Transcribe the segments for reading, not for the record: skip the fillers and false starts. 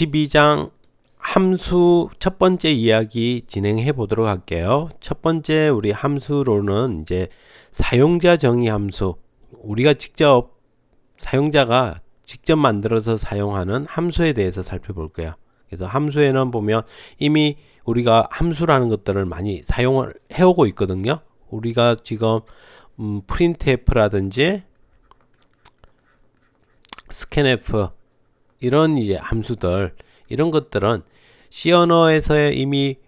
12장 함수 첫 번째 이야기 진행해 보도록 할게요. 첫 번째 우리 함수로는 이제 사용자 정의 함수, 우리가 직접 사용자가 직접 만들어서 사용하는 함수에 대해서 살펴볼 거야. 그래서 함수에는 보면 이미 우리가 함수라는 것들을 많이 사용을 해오고 있거든요. 우리가 지금 printf라든지 scanf 이런 이제 함수들, 이런 것들은 C 언어에서 이미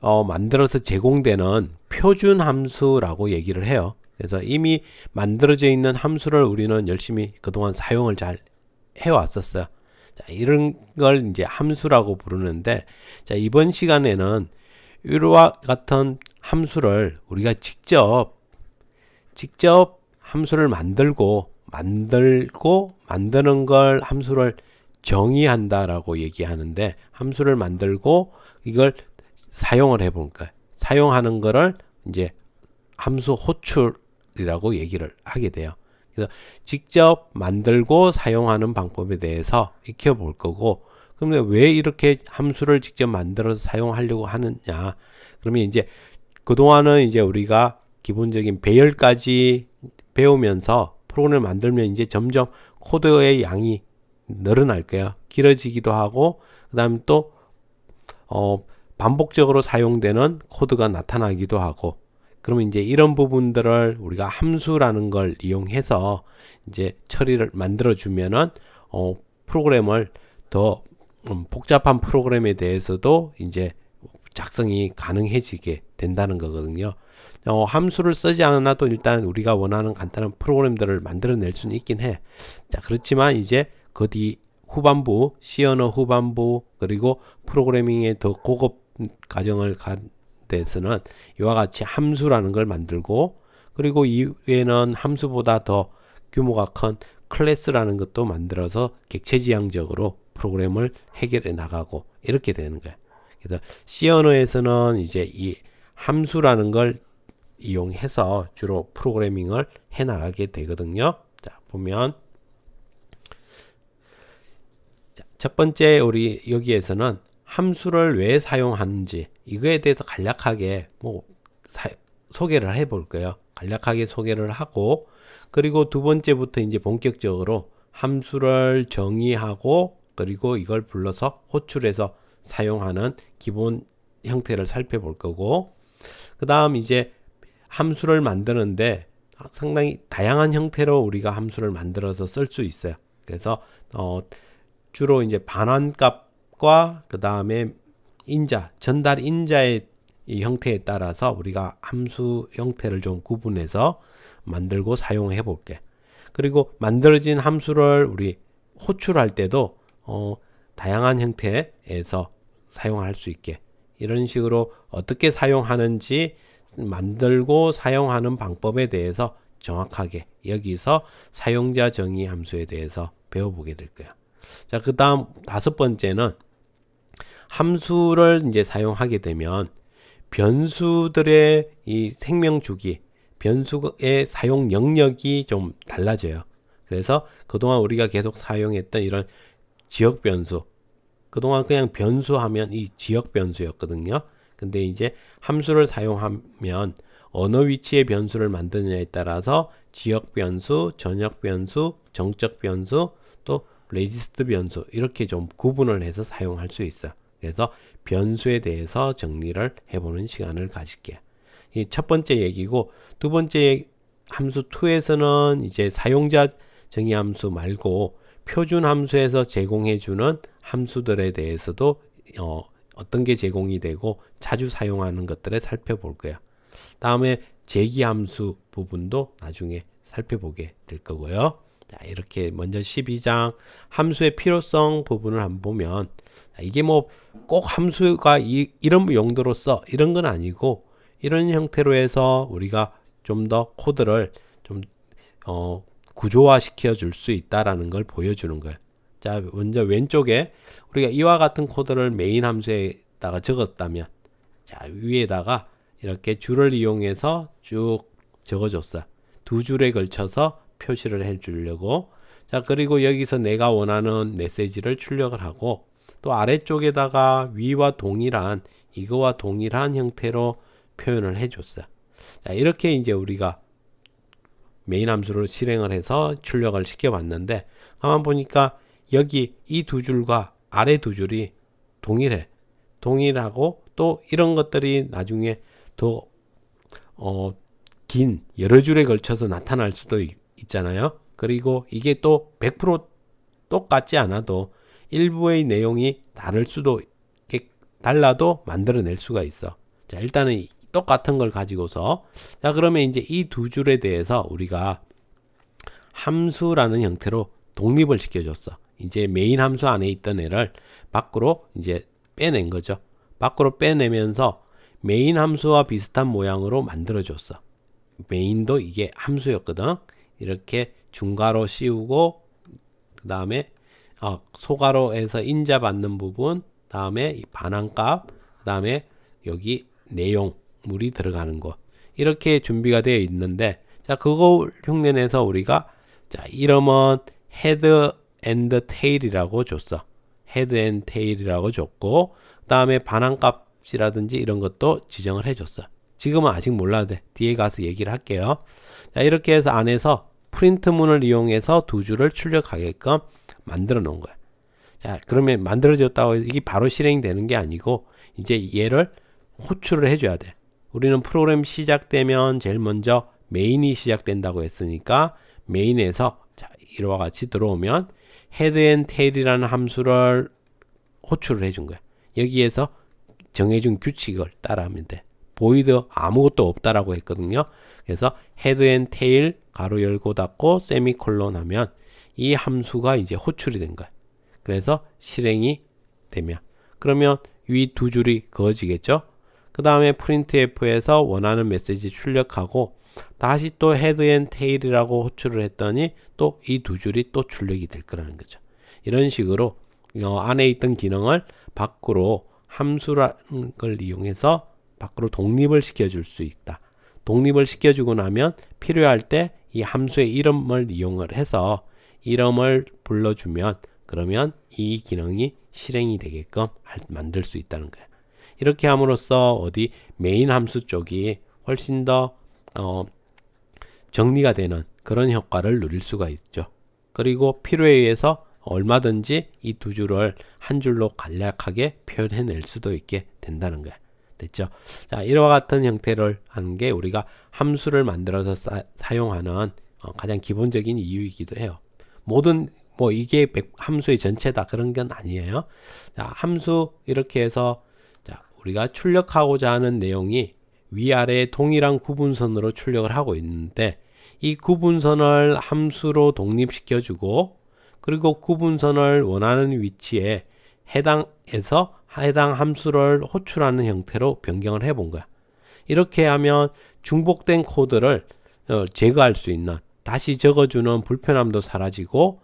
만들어서 제공되는 표준 함수라고 얘기를 해요. 그래서 이미 만들어져 있는 함수를 우리는 열심히 그동안 사용을 잘 해왔었어요. 자, 이런 걸 이제 함수라고 부르는데, 자, 이번 시간에는 이와 같은 함수를 우리가 직접 함수를 만드는 걸 함수를 정의한다라고 얘기하는데, 함수를 만들고 이걸 사용을 해보는 거예요. 사용하는 거를 이제 함수 호출이라고 얘기를 하게 돼요. 그래서 직접 만들고 사용하는 방법에 대해서 익혀볼 거고, 그러면 왜 이렇게 함수를 직접 만들어서 사용하려고 하느냐? 그러면 이제 그동안은 이제 우리가 기본적인 배열까지 배우면서 프로그램을 만들면 이제 점점 코드의 양이 늘어날 거예요. 길어지기도 하고, 그 다음에 또 반복적으로 사용되는 코드가 나타나기도 하고, 그러면 이제 이런 부분들을 우리가 함수라는 걸 이용해서 이제 처리를 만들어 주면은 프로그램을 더 복잡한 프로그램에 대해서도 이제 작성이 가능해지게 된다는 거거든요. 함수를 쓰지 않아도 일단 우리가 원하는 간단한 프로그램들을 만들어낼 수는 있긴 해. 자, 그렇지만 이제 그 뒤 후반부, C 언어 후반부, 그리고 프로그래밍의 더 고급 과정을 간 데서는 이와 같이 함수라는 걸 만들고, 그리고 이외에는 함수보다 더 규모가 큰 클래스라는 것도 만들어서 객체지향적으로 프로그램을 해결해 나가고 이렇게 되는 거예요. 그래서 C 언어에서는 이제 이 함수라는 걸 이용해서 주로 프로그래밍을 해 나가게 되거든요. 자, 보면 첫 번째 우리 여기에서는 함수를 왜 사용하는지 이거에 대해서 간략하게 소개를 해볼 거예요. 간략하게 소개를 하고, 그리고 두 번째부터 이제 본격적으로 함수를 정의하고, 그리고 이걸 불러서 호출해서 사용하는 기본 형태를 살펴볼 거고, 그 다음 이제 함수를 만드는데 상당히 다양한 형태로 우리가 함수를 만들어서 쓸 수 있어요. 그래서 주로 이제 반환값과 그 다음에 전달 인자의 이 형태에 따라서 우리가 함수 형태를 좀 구분해서 만들고 사용해 볼게. 그리고 만들어진 함수를 우리 호출할 때도 다양한 형태에서 사용할 수 있게, 이런 식으로 어떻게 사용하는지 만들고 사용하는 방법에 대해서 정확하게 여기서 사용자 정의 함수에 대해서 배워보게 될 거야. 자, 그 다음 다섯 번째는 함수를 이제 사용하게 되면 변수들의 이 생명 주기, 변수의 사용 영역이 좀 달라져요. 그래서 그동안 우리가 계속 사용했던 이런 지역 변수, 그동안 그냥 변수하면 이 지역 변수였거든요. 근데 이제 함수를 사용하면 어느 위치의 변수를 만드느냐에 따라서 지역 변수, 전역 변수, 정적 변수, 또 레지스트 변수, 이렇게 좀 구분을 해서 사용할 수 있어요. 그래서 변수에 대해서 정리를 해보는 시간을 가질게요. 이 첫 번째 얘기고, 두 번째 함수 2에서는 이제 사용자 정의 함수 말고 표준 함수에서 제공해주는 함수들에 대해서도 어떤 게 제공이 되고 자주 사용하는 것들을 살펴볼 거야. 다음에 제기 함수 부분도 나중에 살펴보게 될 거고요. 자, 이렇게 먼저 12장 함수의 필요성 부분을 한번 보면, 이게 뭐 꼭 함수가 이런 용도로 써 이런 건 아니고, 이런 형태로 해서 우리가 좀 더 코드를 좀 구조화 시켜 줄 수 있다라는 걸 보여주는 거예요. 자, 먼저 왼쪽에 우리가 이와 같은 코드를 메인 함수에다가 적었다면, 자, 위에다가 이렇게 줄을 이용해서 쭉 적어줬어요. 두 줄에 걸쳐서 표시를 해 주려고. 자, 그리고 여기서 내가 원하는 메시지를 출력을 하고, 또 아래쪽에다가 위와 동일한 이거와 동일한 형태로 표현을 해줬어요. 자, 이렇게 이제 우리가 메인 함수를 실행을 해서 출력을 시켜봤는데 가만 보니까 여기 이 두 줄과 아래 두 줄이 동일해. 동일하고 또 이런 것들이 나중에 더 긴 여러 줄에 걸쳐서 나타날 수도 있잖아요. 그리고 이게 또 100% 똑같지 않아도 일부의 내용이 다를 수도 달라도 만들어낼 수가 있어. 자, 일단은 똑같은 걸 가지고서 자, 그러면 이제 이 두 줄에 대해서 우리가 함수라는 형태로 독립을 시켜줬어. 이제 메인 함수 안에 있던 애를 밖으로 이제 빼낸 거죠. 밖으로 빼내면서 메인 함수와 비슷한 모양으로 만들어줬어. 메인도 이게 함수였거든. 이렇게 중괄호 씌우고 그 다음에 소괄호에서 인자 받는 부분, 다음에 이 반환값, 그 다음에 여기 내용물이 들어가는 거 이렇게 준비가 되어 있는데 자, 그거 흉내내서 우리가 자, 이름은 헤드 앤드 테일이라고 줬어. 헤드 앤 테일이라고 줬고 그 다음에 반환값이라든지 이런 것도 지정을 해줬어. 지금은 아직 몰라도 돼. 뒤에 가서 얘기를 할게요. 자, 이렇게 해서 안에서 프린트문을 이용해서 두 줄을 출력하게끔 만들어 놓은 거야. 자, 그러면 만들어졌다고 이게 바로 실행이 되는 게 아니고 이제 얘를 호출을 해줘야 돼. 우리는 프로그램 시작되면 제일 먼저 메인이 시작된다고 했으니까 메인에서 자, 이와 같이 들어오면 head and tail이라는 함수를 호출을 해준 거야. 여기에서 정해준 규칙을 따라하면 돼. void 아무것도 없다라고 했거든요. 그래서 head and tail 가로 열고 닫고 세미콜론 하면 이 함수가 이제 호출이 된 거야. 그래서 실행이 되면 그러면 위 두 줄이 그어지겠죠. 그 다음에 printf에서 원하는 메시지 출력하고 다시 또 head and tail이라고 호출을 했더니 또 이 두 줄이 또 출력이 될 거라는 거죠. 이런 식으로 안에 있던 기능을 밖으로 함수라는 걸 이용해서 밖으로 독립을 시켜줄 수 있다. 독립을 시켜주고 나면 필요할 때 이 함수의 이름을 이용을 해서 이름을 불러주면 그러면 이 기능이 실행이 되게끔 만들 수 있다는 거예요. 이렇게 함으로써 어디 메인 함수 쪽이 훨씬 더 정리가 되는 그런 효과를 누릴 수가 있죠. 그리고 필요에 의해서 얼마든지 이 두 줄을 한 줄로 간략하게 표현해낼 수도 있게 된다는 거예요. 됐죠? 자, 이와 같은 형태를 하는 게 우리가 함수를 만들어서 사용하는 가장 기본적인 이유이기도 해요. 모든 이게 함수의 전체다 그런 건 아니에요. 자, 함수 이렇게 해서 자, 우리가 출력하고자 하는 내용이 위아래 동일한 구분선으로 출력을 하고 있는데 이 구분선을 함수로 독립시켜주고 그리고 구분선을 원하는 위치에 해당해서 해당 함수를 호출하는 형태로 변경을 해본 거야. 이렇게 하면 중복된 코드를 제거할 수 있는 다시 적어주는 불편함도 사라지고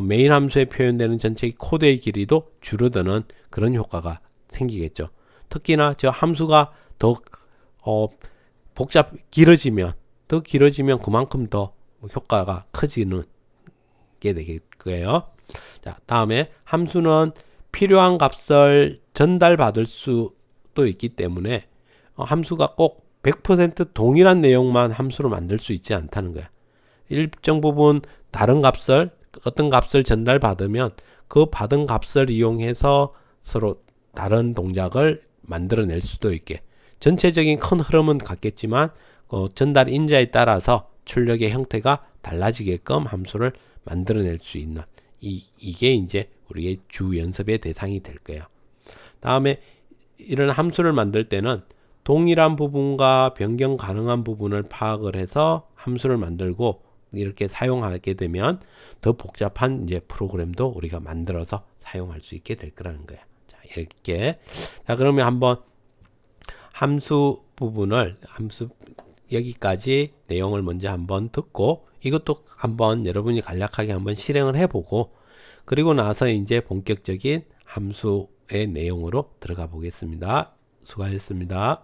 메인 함수에 표현되는 전체 코드의 길이도 줄어드는 그런 효과가 생기겠죠. 특히나 저 함수가 더 길어지면 그만큼 더 효과가 커지는 게 되겠고요. 자, 다음에 함수는 필요한 값을 전달받을 수도 있기 때문에 함수가 꼭 100% 동일한 내용만 함수로 만들 수 있지 않다는 거야. 일정 부분 다른 값을 어떤 값을 전달받으면 그 받은 값을 이용해서 서로 다른 동작을 만들어낼 수도 있게 전체적인 큰 흐름은 같겠지만 전달 인자에 따라서 출력의 형태가 달라지게끔 함수를 만들어낼 수 있는 이게 이제 우리의 주 연습의 대상이 될 거예요. 다음에 이런 함수를 만들 때는 동일한 부분과 변경 가능한 부분을 파악을 해서 함수를 만들고 이렇게 사용하게 되면 더 복잡한 이제 프로그램도 우리가 만들어서 사용할 수 있게 될 거라는 거예요. 자, 이렇게. 자, 그러면 한번 함수 부분을 여기까지 내용을 먼저 한번 듣고 이것도 한번 여러분이 간략하게 한번 실행을 해보고 그리고 나서 이제 본격적인 함수의 내용으로 들어가 보겠습니다. 수고하셨습니다.